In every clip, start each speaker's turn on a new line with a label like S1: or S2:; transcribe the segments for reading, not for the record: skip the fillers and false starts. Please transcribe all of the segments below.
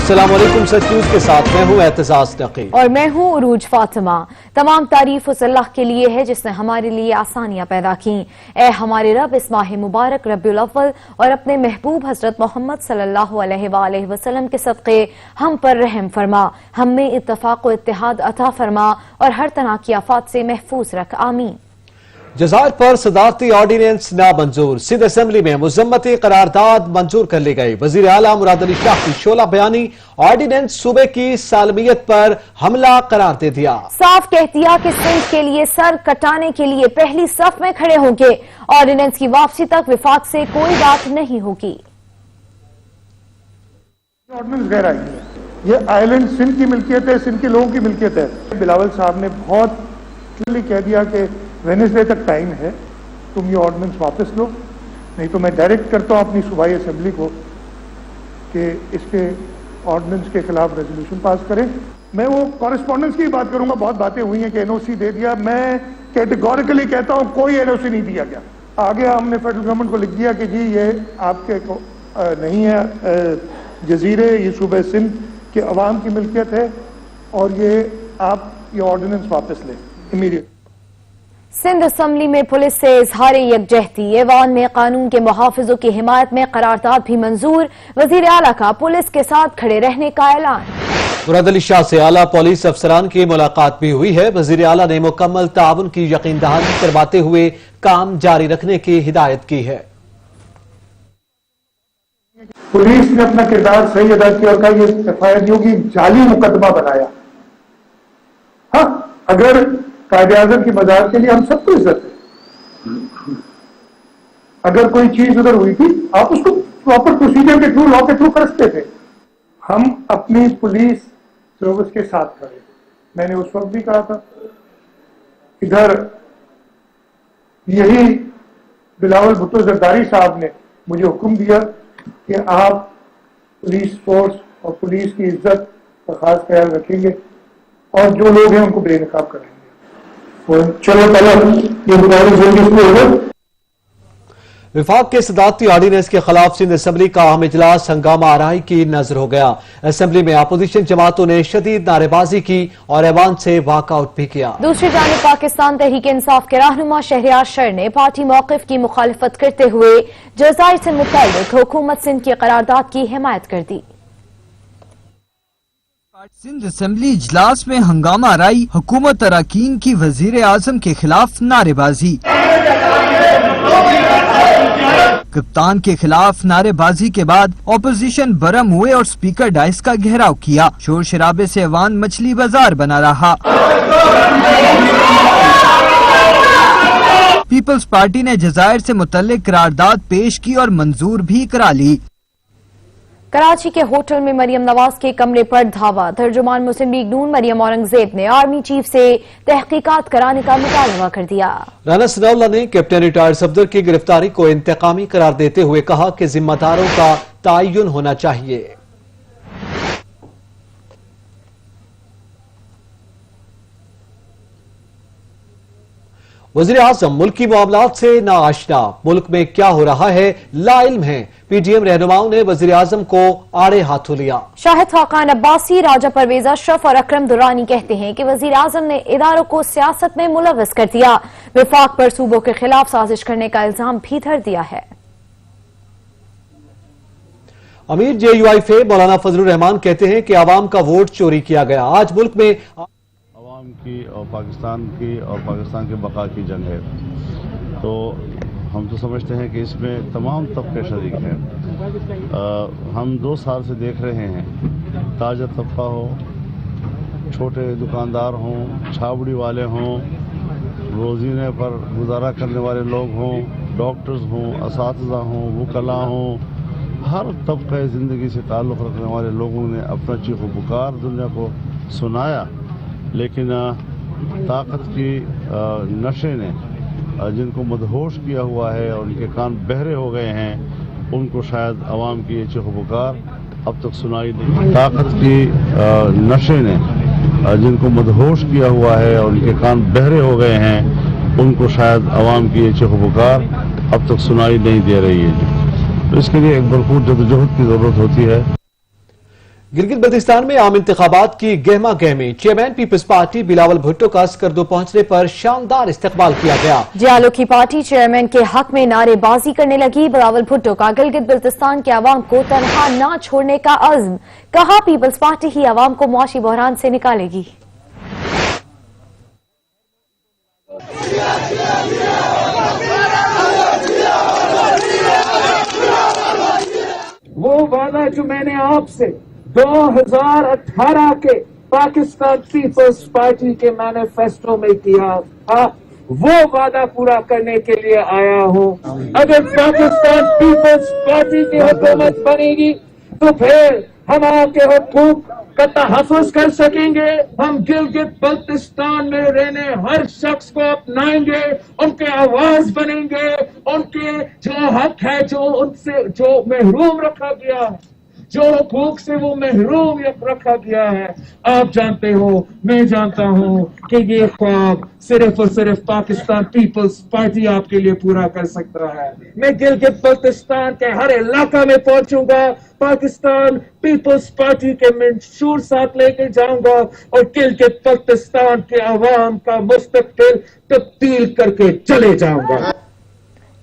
S1: अस्सलाम वालेकुम। सच न्यूज के साथ मैं हूं एतजाज नकी
S2: और मैं हूं उरूज फातिमा। तमाम तारीफ उस अल्लाह के लिए है जिसने हमारे लिए आसानियां पैदा की। ए हमारे रब, इस माह मुबारक रब्बिउल अव्वल और अपने महबूब हजरत मोहम्मद सल्लल्लाहु अलैहि वसल्लम के सदक़े हम पर रहम फरमा, हम में इत्तफाक व इत्तेहाद अता फरमा और हर तरह की आफात से महफूज रख। आमीन।
S1: जज़ायर पर सदारती ऑर्डिनेंस नामंजूर। सिंध असेंबली में मुज़म्मती करारदाद मंजूर कर ली गई। वज़ीर आला मुराद अली शाह की शोला बयानी ऑर्डिनेंस सूबे की सालमियत पर हमला करार दे दिया।
S2: साफ कह दिया कि सिंध के लिए सर कटाने के लिए पहली सफ में खड़े होंगे। ऑर्डिनेंस की वापसी तक विफाक से कोई बात नहीं होगी।
S3: ऑर्डिनेंस गैर आईनी है, ये आइलैंड सिंध की मिल्कियत है, सिंध के लोगों की मिल्कियत है। बिलावल साहब ने बहुत क्लियरली कह दिया कि वेडनेसडे तक टाइम है, तुम ये ऑर्डिनेंस वापस लो, नहीं तो मैं डायरेक्ट करता हूं अपनी सूबाई असेंबली को कि इसके ऑर्डिनेंस के खिलाफ रेजोल्यूशन पास करें। मैं वो कॉरेस्पॉन्डेंस की बात करूंगा, बहुत बातें हुई हैं कि एनओसी दे दिया। मैं कैटेगोरिकली कहता हूं कोई एनओसी नहीं दिया गया। आगे हमने फेडरल गवर्नमेंट को लिख दिया कि जी ये आपके नहीं है, जजीरे ये सूबे सिंध के अवाम की मिल्कियत है और ये आप ये ऑर्डिनेंस वापस लें इमीडिएट।
S2: सिंध असम्बली में पुलिस से इजहार यकजहती। ऐवान में कानून के मुहाफिजों की हिमायत में करारदाद भी मंजूर। वजीर आला का पुलिस के साथ खड़े रहने का ऐलान।
S1: मुराद अली शाह से आला पुलिस अफसरान की मुलाकात भी हुई है। वजीर आला ने मुकम्मल ताउन की यकीन दहानी करवाते हुए काम जारी रखने की हिदायत की है।
S3: पुलिस ने अपना किरदार सही अदा किया और कहा ये एफआईआर होगी, जाली मुकदमा बनाया। हाँ, अगर कायदे-ए-आज़म की मज़ार के लिए हम सबको इज्जत है, अगर कोई चीज उधर हुई थी आप उसको प्रॉपर प्रोसीजर के थ्रू, लॉ के थ्रू कर सकते थे। हम अपनी पुलिस सर्विस के साथ खड़े। मैंने उस वक्त भी कहा था, इधर यही बिलावल भुट्टो जरदारी साहब ने मुझे हुक्म दिया कि आप पुलिस फोर्स और पुलिस की इज्जत का खास ख्याल रखेंगे और जो लोग हैं उनको बेनकाब करेंगे। चलो
S1: विफाक के सदारती ऑर्डिनेंस के खिलाफ सिंध असेंबली का अहम इजलास हंगामा आराई की नजर हो गया। असेंबली में अपोजिशन जमातों ने शदीद नारेबाजी की और ऐवान से वॉकआउट भी किया।
S2: दूसरी जानिब पाकिस्तान तहरीक इंसाफ के रहनुमा शहरियार शर ने पार्टी मौक़िफ की मुखालिफत करते हुए जज़ायर से मुतल्लिक हुकूमत सिंध की करारदाद की हिमायत कर दी।
S4: सिंध असेंबली इजलास में हंगामा आराई, हुकूमत अरकान की वजीर आजम के खिलाफ नारेबाजी। कप्तान के खिलाफ नारेबाजी के बाद अपोजिशन बरम हुए और स्पीकर डाइस का घेराव किया। शोर शराबे से ऐवान मछली बाजार बना रहा। पीपल्स पार्टी ने जज़ायर से मुतल्लिक करारदाद पेश की और मंजूर भी करा ली।
S2: कराची के होटल में मरियम नवाज के कमरे पर धावा। तर्जुमान मुस्लिम लीग नून मरियम औरंगजेब ने आर्मी चीफ से तहकीकात कराने का मुतालबा कर दिया। राना
S1: सनाउल्लाह ने कैप्टन रिटायर्ड सफदर की गिरफ्तारी को इंतकामी करार देते हुए कहा कि जिम्मेदारों का तयन होना चाहिए। वज़ीर आज़म मुल्की मामलात से नाआशना, मुल्क में क्या हो रहा है लाइल्म है। पीडीएम रहनुमाओं ने वज़ीर आज़म को आड़े हाथों लिया। शाहिद खाकान अब्बासी, राजा परवेज अशरफ और अकरम दुरानी कहते हैं कि वज़ीर आज़म ने इदारों को सियासत में मुलव्वस कर दिया। विफाक पर सूबों के खिलाफ साजिश करने का इल्जाम भी धर दिया है। अमीर JUIF मौलाना फजलुर रहमान कहते हैं कि आवाम का वोट चोरी किया गया। आज मुल्क में
S5: की और पाकिस्तान के बका की जंग है, तो हम तो समझते हैं कि इसमें तमाम तबके शरीक हैं। हम 2 साल से देख रहे हैं, ताजा तबका हो, छोटे दुकानदार हों, छावड़ी वाले हों, रोजीने पर गुजारा करने वाले लोग हों, डॉक्टर्स हों, असातिज़ा हों, वकला हों, हर तबके ज़िंदगी से ताल्लुक़ रखने वाले लोगों ने अपना चीख़ पुकार दुनिया को सुनाया। लेकिन ताकत की नशे ने जिनको मदहोश किया हुआ है और उनके कान बहरे हो गए हैं, उनको शायद अवाम की ये चीख पुकार अब तक सुनाई नहीं। ताकत की नशे ने जिनको मदहोश किया हुआ है और उनके कान बहरे हो गए हैं, उनको शायद अवाम की ये चीख पुकार अब तक सुनाई नहीं दे रही है। तो इसके लिए एक भरपूर जदोजहद की ज़रूरत होती है।
S1: गिलगित बल्तिस्तान में आम इंतखाबात की गहमा गहमी। चेयरमैन पीपल्स पार्टी बिलावल भुट्टो का स्कर्दो पहुंचने पर शानदार इस्तकबाल किया गया।
S2: जियालो की पार्टी चेयरमैन के हक में नारेबाजी करने लगी। बिलावल भुट्टो का गिलगित बल्तिस्तान के अवाम को तनहा न छोड़ने का अज़्म। कहा पीपल्स पार्टी ही अवाम को मुआशी बहरान से निकालेगी।
S6: वो वादा जो मैंने आपसे 2018 के पाकिस्तान पीपल्स पार्टी के मैनिफेस्टो में किया था, वो वादा पूरा करने के लिए आया हूँ। अगर पाकिस्तान पीपल्स पार्टी की हुकूमत बनेगी तो फिर हम आपके हुकूक का तहफ़्फ़ुज़ कर सकेंगे। हम गिलगित बल्तिस्तान में रहने हर शख्स को अपनाएंगे, उनके आवाज बनेंगे, उनके जो हक है, जो उनसे जो महरूम रखा गया है, जो हुकूक से वो महरूम रखा गया है। आप जानते हो, मैं जानता हूँ कि ये ख्वाब सिर्फ और सिर्फ पाकिस्तान पीपल्स पार्टी आपके लिए पूरा कर सकता है। मैं गिलगित बल्तिस्तान के हर इलाका में पहुंचूंगा, पाकिस्तान पीपल्स पार्टी के मंशूर साथ लेके जाऊंगा और गिलगित बल्तिस्तान के अवाम का मुस्तकबिल तब्दील करके चले जाऊंगा।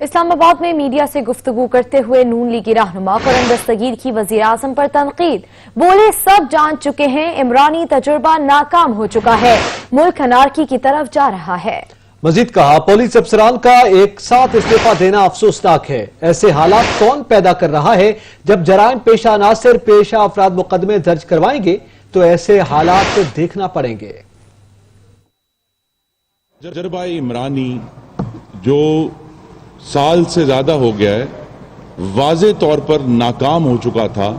S2: इस्लामाबाद में मीडिया से गुफ्तगू करते हुए नून लीगी रहनुमा कुरैन दस्तगीर की वजीर आजम पर तनकीद। बोले सब जान चुके हैं, इमरानी तजुर्बा नाकाम हो चुका है, मुल्क अनारकी की तरफ जा रहा है।
S1: मजीद कहा पुलिस अफसरान का एक साथ इस्तीफा देना अफसोसनाक है। ऐसे हालात कौन पैदा कर रहा है? जब जराइम पेशा अनासर पेशा अफराद मुकदमे दर्ज करवाएंगे तो ऐसे हालात देखना पड़ेंगे।
S7: तजुर्बा इमरानी जो साल से ज्यादा हो गया है, वाज़े तौर पर नाकाम हो चुका था।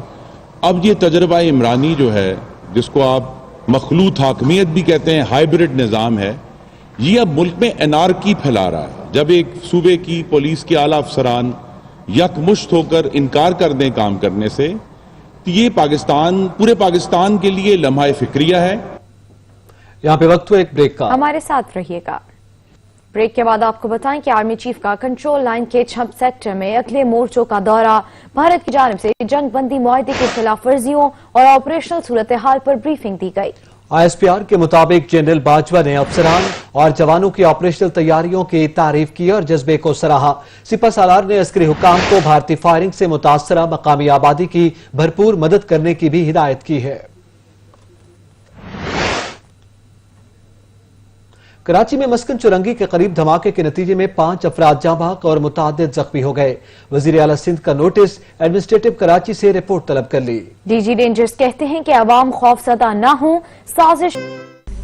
S7: अब ये तजुर्बा इमरानी जो है, जिसको आप मखलूत हाकमियत भी कहते हैं, हाइब्रिड निज़ाम है, ये अब मुल्क में एनार्की फैला रहा है। जब एक सूबे की पुलिस के आला अफसरान यकमुश्त होकर इनकार कर दें काम करने से, तो ये पूरे पाकिस्तान के लिए लम्हा फिक्रिया है।
S1: यहाँ पे वक्त हुआ एक ब्रेक का,
S2: हमारे साथ रहिएगा। ब्रेक के बाद आपको बताएं कि आर्मी चीफ का कंट्रोल लाइन के छब सेक्टर में अगले मोर्चों का दौरा। भारत की जानिब से जंग बंदी मुआहदे की खिलाफ वर्जियों और ऑपरेशनल सूरत हाल पर ब्रीफिंग दी गई।
S1: ISPR के मुताबिक जनरल बाजवा ने अफसरान और जवानों की ऑपरेशनल तैयारियों की तारीफ की और जज्बे को सराहा। सिपा सालार ने अस्करी हुकाम को भारतीय फायरिंग से मुतासरा मकामी आबादी की भरपूर मदद करने की भी हिदायत की है। कराची में मस्कन चुरंगी के करीब धमाके के नतीजे में 5 अफराद जाँ बहक और मुतअद्दिद जख्मी हो गए। वजीर आला सिंध का नोटिस एडमिनिस्ट्रेटिव कराची से रिपोर्ट तलब कर ली।
S2: डीजी रेंजर्स कहते हैं कि अवाम खौफजदा न हो। साजिश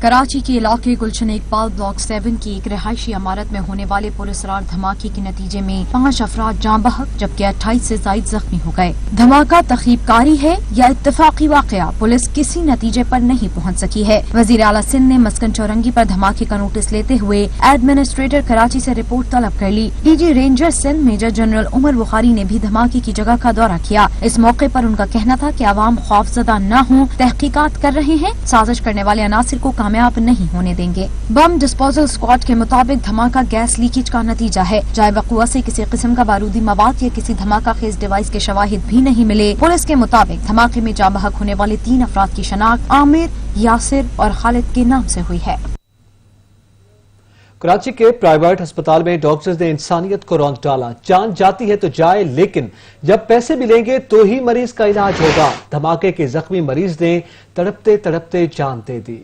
S8: कराची के इलाके गुलशन इकबाल ब्लॉक 7 की एक रिहायशी इमारत में होने वाले पुरअसरार धमाके के नतीजे में 5 अफराद जाँ बहक जबकि 28 से जायद जख्मी हो गए। धमाका तखरीबकारी है या इत्तफाकी वाकया, पुलिस किसी नतीजे पर नहीं पहुँच सकी है। वजीर आला सिंध ने मस्कन चौरंगी पर धमाके का नोटिस लेते हुए एडमिनिस्ट्रेटर कराची से रिपोर्ट तलब कर ली। DG ranger Sindh major general Umar Bukhari ने भी धमाके की जगह का दौरा किया। इस मौके पर उनका कहना था कि अवाम खौफजदा न हो, तहकीकात कर रहे हैं, साजिश करने वाले अनासिर को कामयाब नहीं होने देंगे। बम डिस्पोजल स्क्वाड के मुताबिक धमाका गैस लीकेज का नतीजा है। जाए वक़ुआ से किसी किस्म का बारूदी मवाद या किसी धमाका खेज डिवाइस के शवाहिद भी नहीं मिले। पुलिस के मुताबिक धमाके में जाँ बहक होने वाले 3 अफराद की शनाख्त आमिर, यासिर और खालिद के नाम से हुई है।
S1: कराची के प्राइवेट अस्पताल में डॉक्टर्स ने इंसानियत को रौंद डाला। जान जाती है तो जाए, लेकिन जब पैसे मिलेंगे तो ही मरीज का इलाज होगा। धमाके के जख्मी मरीज ने तड़पते तड़पते जान दे दी।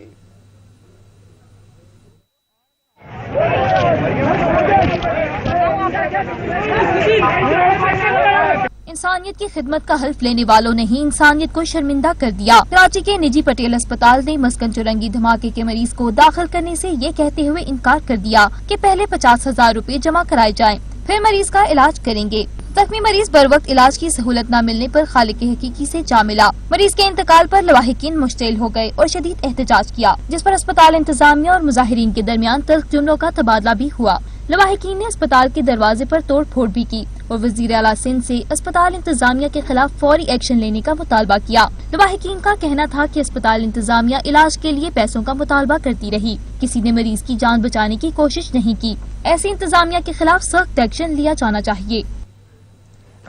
S8: इंसानियत की खिदमत का हल्फ लेने वालों ने ही इंसानियत को शर्मिंदा कर दिया। कराची के निजी पटेल अस्पताल ने मस्कन चुरंगी धमाके के मरीज को दाखिल करने से ये कहते हुए इनकार कर दिया कि पहले 50,000 रुपए जमा कराए जाएं, फिर मरीज का इलाज करेंगे। जख्मी मरीज बर वक्त इलाज की सहूलत न मिलने पर खालिक हकीकी से जा मिला। मरीज के इंतकाल पर लवाहिकीन मुश्तिल हो गए और शदीद एहतजाज किया, जिस पर अस्पताल इंतजामिया और मुजाहिरीन के दरमियान तल्ख जुमलों का तबादला भी हुआ। लवाहिकीन ने अस्पताल के दरवाजे पर तोड़ फोड़ भी की और वजीर आला सिंध से अस्पताल इंतजामिया के खिलाफ फौरी एक्शन लेने का मुतालबा किया। लवाहिकीन का कहना था कि अस्पताल इंतजामिया इलाज के लिए पैसों का मुतालबा करती रही, किसी ने मरीज की जान बचाने की कोशिश नहीं की। ऐसी इंतजामिया के खिलाफ सख्त एक्शन लिया जाना चाहिए।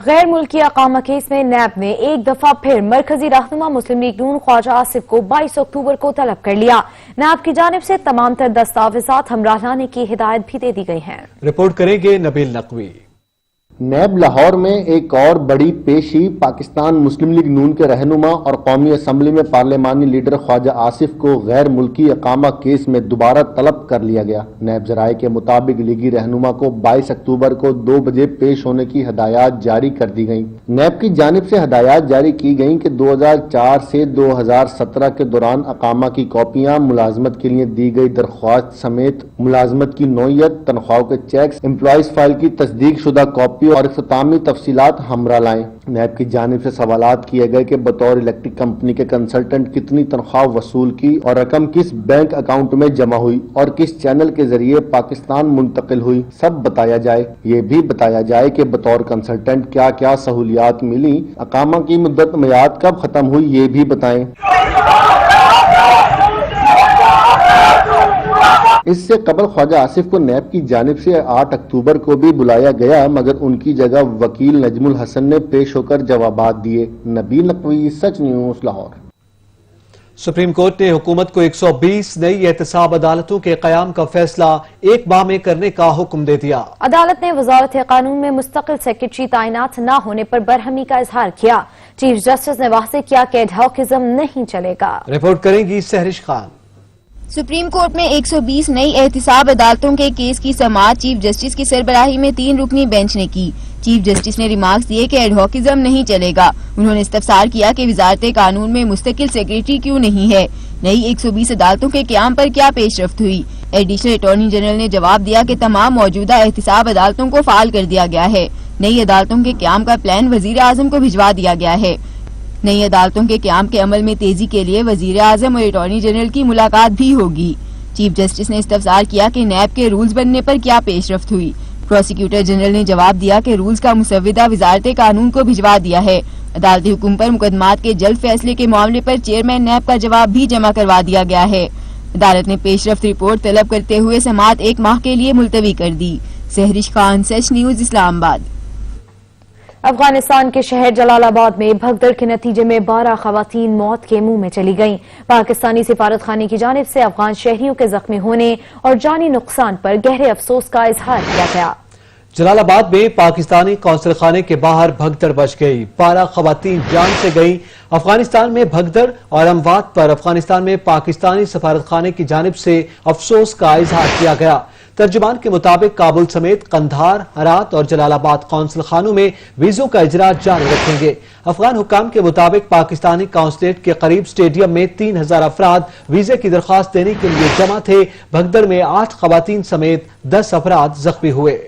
S2: غیر ملکی اقامہ کیس میں نیب نے ایک دفعہ پھر مرکزی رہنما مسلم لیگ نون خواجہ آصف کو 22 اکتوبر کو طلب کر لیا۔ نیب کی جانب سے تمام تر دستاویزات ہمراہ لانے کی ہدایت بھی دے دی گئی ہیں۔
S1: رپورٹ کریں گے نبیل نقوی۔
S9: نیب لاہور میں ایک اور بڑی پیشی پاکستان مسلم لیگ نون کے رہنما اور قومی اسمبلی میں پارلیمانی لیڈر خواجہ آصف کو غیر ملکی اقامہ کیس میں دوبارہ طلب کر لیا گیا۔ نیب ذرائع کے مطابق لیگی رہنما کو 22 اکتوبر کو 2 بجے پیش ہونے کی ہدایات جاری کر دی گئیں۔ نیب کی جانب سے ہدایات جاری کی گئیں کہ 2004 سے 2017 کے دوران اقامہ کی کاپیاں، ملازمت کے لیے دی گئی درخواست سمیت ملازمت کی نوعیت، تنخواہوں کے چیکس، امپلائیز فائل کی تصدیق شدہ کاپی اور اختتامی تفصیلات ہمراہ لائیں۔ نیب کی جانب سے سوالات کیے گئے کہ بطور الیکٹرک کمپنی کے کنسلٹنٹ کتنی تنخواہ وصول کی اور رقم کس بینک اکاؤنٹ میں جمع ہوئی اور کس چینل کے ذریعے پاکستان منتقل ہوئی، سب بتایا جائے۔ یہ بھی بتایا جائے کہ بطور کنسلٹنٹ کیا کیا سہولیات ملی، اقامہ کی مدت میعاد کب ختم ہوئی، یہ بھی بتائیں۔ اس سے قبل خواجہ آصف کو نیب کی جانب سے 8 اکتوبر کو بھی بلایا گیا، مگر ان کی جگہ وکیل نجم الحسن نے پیش ہو کر جوابات دیے۔ نبیل نقوی، سچ نیوز، لاہور۔
S1: سپریم کورٹ نے حکومت کو 120 نئی احتساب عدالتوں کے قیام کا فیصلہ 1 ماہ میں کرنے کا حکم دے دیا۔
S2: عدالت نے وزارت قانون میں مستقل سیکرٹری تعینات نہ ہونے پر برہمی کا اظہار کیا۔ چیف جسٹس نے واضح کیا کہ ایڈہاکزم نہیں چلے گا۔
S1: رپورٹ کریں گی سہرش خان۔
S10: سپریم کورٹ میں 120 نئی احتساب عدالتوں کے کیس کی سماعت چیف جسٹس کی سربراہی میں 3 رکنی بینچ نے کی۔ چیف جسٹس نے ریمارکس دیے کہ ایڈہاکزم نہیں چلے گا۔ انہوں نے استفسار کیا کہ وزارت قانون میں مستقل سیکرٹری کیوں نہیں ہے، نئی 120 عدالتوں کے قیام پر کیا پیش رفت ہوئی۔ ایڈیشنل اٹارنی جنرل نے جواب دیا کہ تمام موجودہ احتساب عدالتوں کو فعال کر دیا گیا ہے۔ نئی عدالتوں کے قیام کا پلان وزیر اعظم کو بھجوا دیا گیا ہے۔ نئی عدالتوں کے قیام کے عمل میں تیزی کے لیے وزیر اعظم اور اٹارنی جنرل کی ملاقات بھی ہوگی۔ چیف جسٹس نے استفسار کیا کہ نیب کے رولز بننے پر کیا پیش رفت ہوئی۔ پروسیکیوٹر جنرل نے جواب دیا کہ رولز کا مسودہ وزارت قانون کو بھجوا دیا ہے۔ عدالتی حکم پر مقدمات کے جلد فیصلے کے معاملے پر چیئرمین نیب کا جواب بھی جمع کروا دیا گیا ہے۔ عدالت نے پیش رفت رپورٹ طلب کرتے ہوئے سماعت 1 ماہ کے لیے ملتوی کر دی۔ سہرش خان، سچ نیوز، اسلام آباد۔
S2: افغانستان کے شہر جلال آباد میں بھگدڑ کے نتیجے میں 12 خواتین موت کے منہ میں چلی گئیں۔ پاکستانی سفارت خانے کی جانب سے افغان شہریوں کے زخمی ہونے اور جانی نقصان پر گہرے افسوس کا اظہار کیا گیا۔
S1: جلال آباد میں پاکستانی قونصل خانے کے باہر بھگدڑ بچ گئی، 12 خواتین جان سے گئیں۔ افغانستان میں بھگدڑ اور اموات پر افغانستان میں پاکستانی سفارت خانے کی جانب سے افسوس کا اظہار کیا گیا۔ ترجمان کے مطابق کابل سمیت قندھار، ہرات اور جلال آباد قونصل خانوں میں ویزوں کا اجرا جاری رکھیں گے۔ افغان حکام کے مطابق پاکستانی قونصلیٹ کے قریب سٹیڈیم میں 3000 افراد ویزے کی درخواست دینے کے لیے جمع تھے۔ بھگدڑ میں 8 خواتین سمیت 10 افراد زخمی ہوئے۔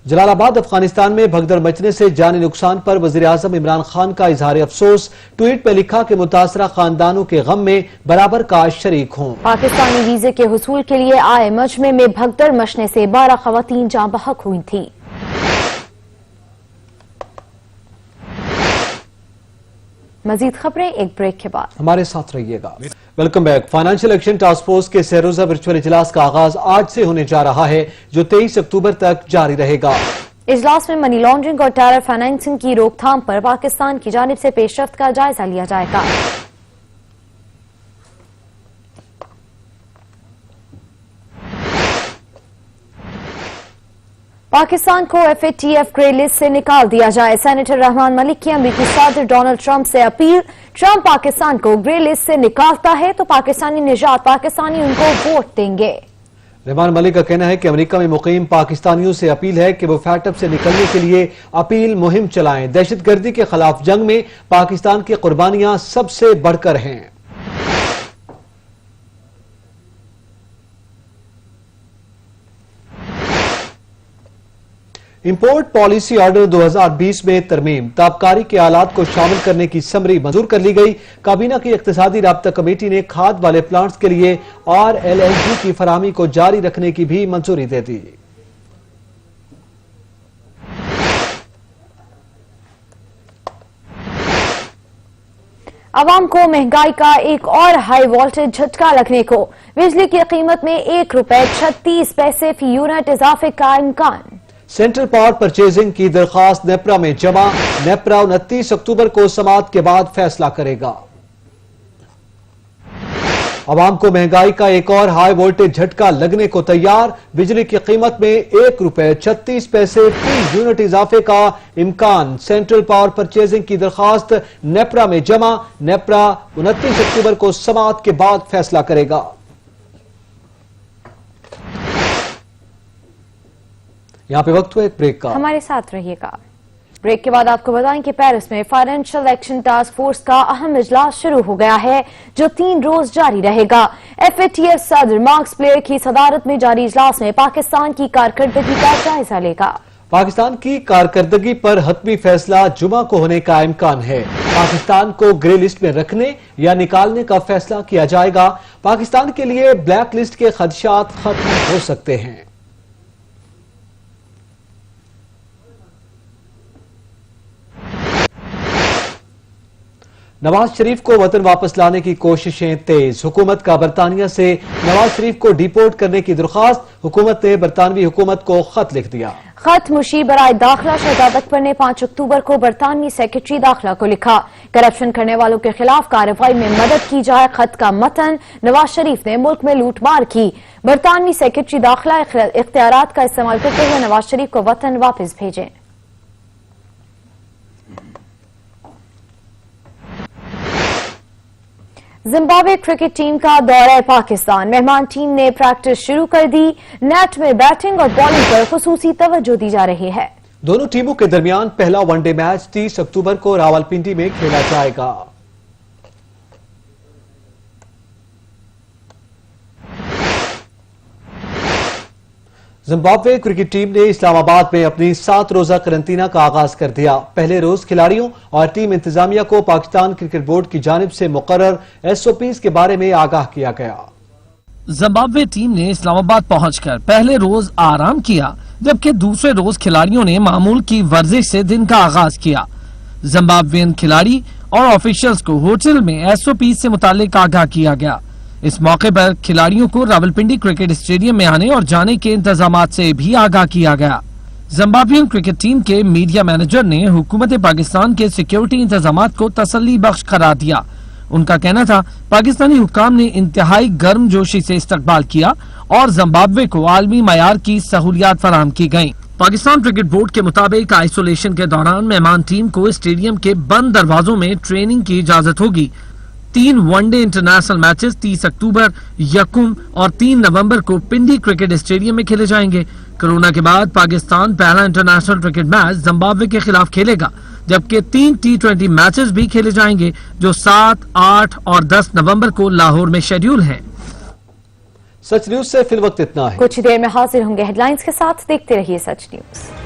S1: جلال آباد افغانستان میں بھگدڑ مچنے سے جانی نقصان پر وزیر اعظم عمران خان کا اظہار افسوس۔ ٹویٹ میں لکھا کہ متاثرہ خاندانوں کے غم میں برابر کا شریک ہوں۔
S2: پاکستانی ویزے کے حصول کے لیے آئے مجمع میں بھگدڑ مچنے سے 12 خواتین جاں بحق ہوئی تھیں۔ مزید خبریں ایک بریک کے بعد،
S1: ہمارے ساتھ رہیے گا۔ Welcome back. Financial Action Task Force کے سہ روزہ ورچوئل اجلاس کا آغاز آج سے ہونے جا رہا ہے، جو 23 اکتوبر تک جاری رہے گا۔
S2: اجلاس میں منی لانڈرنگ اور ٹیرر فائنینسنگ کی روک تھام پر پاکستان کی جانب سے پیش رفت کا جائزہ لیا جائے گا۔ پاکستان کو FATF گرے لسٹ سے نکال دیا جائے، سینیٹر رحمان ملک کی امریکی صدر ڈونلڈ ٹرمپ سے اپیل۔ ٹرمپ پاکستان کو گرے لسٹ سے نکالتا ہے تو پاکستانی نژاد پاکستانی ان کو ووٹ دیں گے۔
S1: رحمان ملک کا کہنا ہے کہ امریکہ میں مقیم پاکستانیوں سے اپیل ہے کہ وہ FATF سے نکلنے کے لیے اپیل مہم چلائیں۔ دہشت گردی کے خلاف جنگ میں پاکستان کی قربانیاں سب سے بڑھ کر ہیں۔ امپورٹ پالیسی آرڈر 2020 میں ترمیم، تابکاری کے آلات کو شامل کرنے کی سمری منظور کر لی گئی۔ کابینہ کی اقتصادی رابطہ کمیٹی نے کھاد والے پلانٹس کے لیے RLNG کی فراہمی کو جاری رکھنے کی بھی منظوری دے دی۔
S2: عوام کو مہنگائی کا ایک اور ہائی وولٹیج جھٹکا لگنے کو، بجلی کی قیمت میں 1 روپے 36 پیسے فی یونٹ اضافے کا امکان۔
S1: سینٹرل پاور پرچیزنگ کی درخواست نیپرا میں جمع، نیپرا 29 اکتوبر کو سماعت کے بعد فیصلہ کرے گا۔ عوام کو مہنگائی کا ایک اور ہائی وولٹیج جھٹکا لگنے کو تیار، بجلی کی قیمت میں 1 روپے 36 پیسے فی یونٹ اضافے کا امکان۔ سینٹرل پاور پرچیزنگ کی درخواست نیپرا میں جمع، نیپرا 29 اکتوبر کو سماعت کے بعد فیصلہ کرے گا۔ یہاں پہ وقت ہوا ایک بریک کا،
S2: ہمارے ساتھ رہیے گا۔ بریک کے بعد آپ کو بتائیں کہ پیرس میں فائنینشل ایکشن ٹاسک فورس کا اہم اجلاس شروع ہو گیا ہے جو 3 روز جاری رہے گا۔ FATF صدر مارکس پلیئر کی صدارت میں جاری اجلاس میں پاکستان کی کارکردگی کا جائزہ لے گا۔
S1: پاکستان کی کارکردگی پر حتمی فیصلہ جمعہ کو ہونے کا امکان ہے۔ پاکستان کو گرے لسٹ میں رکھنے یا نکالنے کا فیصلہ کیا جائے گا۔ پاکستان کے لیے بلیک لسٹ کے خدشات ختم ہو سکتے ہیں۔ نواز شریف کو وطن واپس لانے کی کوششیں تیز، حکومت کا برطانیہ سے نواز شریف کو ڈیپورٹ کرنے کی درخواست، حکومت نے برطانوی حکومت کو خط لکھ دیا۔
S2: خط مشیر برائے داخلہ شہزاد اکبر نے 5 اکتوبر کو برطانوی سیکرٹری داخلہ کو لکھا، کرپشن کرنے والوں کے خلاف کارروائی میں مدد کی جائے۔ خط کا متن، نواز شریف نے ملک میں لوٹ مار کی، برطانوی سیکرٹری داخلہ اختیارات کا استعمال کرتے ہوئے نواز شریف کو وطن واپس بھیجیں۔ زمبابوے کرکٹ ٹیم کا دورہ پاکستان، مہمان ٹیم نے پریکٹس شروع کر دی، نیٹ میں بیٹنگ اور بالنگ پر خصوصی توجہ دی جا رہی ہے۔
S1: دونوں ٹیموں کے درمیان پہلا ون ڈے میچ 30 اکتوبر کو راولپنڈی میں کھیلا جائے گا۔ زمبابوے کرکٹ ٹیم نے اسلام آباد میں اپنی 7 روزہ قرنطینہ کا آغاز کر دیا۔ پہلے روز کھلاڑیوں اور ٹیم انتظامیہ کو پاکستان کرکٹ بورڈ کی جانب سے مقرر SOPs کے بارے میں آگاہ کیا گیا۔
S11: زمبابوے ٹیم نے اسلام آباد پہنچ کر پہلے روز آرام کیا، جبکہ دوسرے روز کھلاڑیوں نے معمول کی ورزش سے دن کا آغاز کیا۔ زمبابوین کھلاڑی اور آفیشلز کو ہوٹل میں SOPs سے متعلق آگاہ کیا گیا۔ اس موقع پر کھلاڑیوں کو راولپنڈی کرکٹ اسٹیڈیم میں آنے اور جانے کے انتظامات سے بھی آگاہ کیا گیا۔ زمبابوین کرکٹ ٹیم کے میڈیا مینیجر نے حکومت پاکستان کے سیکیورٹی انتظامات کو تسلی بخش قرار دیا۔ ان کا کہنا تھا پاکستانی حکام نے انتہائی گرم جوشی سے استقبال کیا اور زمبابوے کو عالمی معیار کی سہولیات فراہم کی گئیں۔ پاکستان کرکٹ بورڈ کے مطابق آئسولیشن کے دوران مہمان ٹیم کو اسٹیڈیم کے بند دروازوں میں ٹریننگ کی اجازت ہوگی۔ 3 ون ڈے انٹرنیشنل میچز 30 اکتوبر، 1 اور 3 نومبر کو پنڈی کرکٹ اسٹیڈیم میں کھیلے جائیں گے۔ کرونا کے بعد پاکستان پہلا انٹرنیشنل کرکٹ میچ زمبابوے کے خلاف کھیلے گا، جبکہ 3 T20 میچز بھی کھیلے جائیں گے جو 7، 8 اور 10 نومبر کو لاہور میں شیڈیول ہیں۔
S1: سچ نیوز سے فی الوقت اتنا ہے،
S2: کچھ دیر میں حاضر ہوں گے ہیڈ لائنز کے ساتھ، دیکھتے رہیے سچ نیوز۔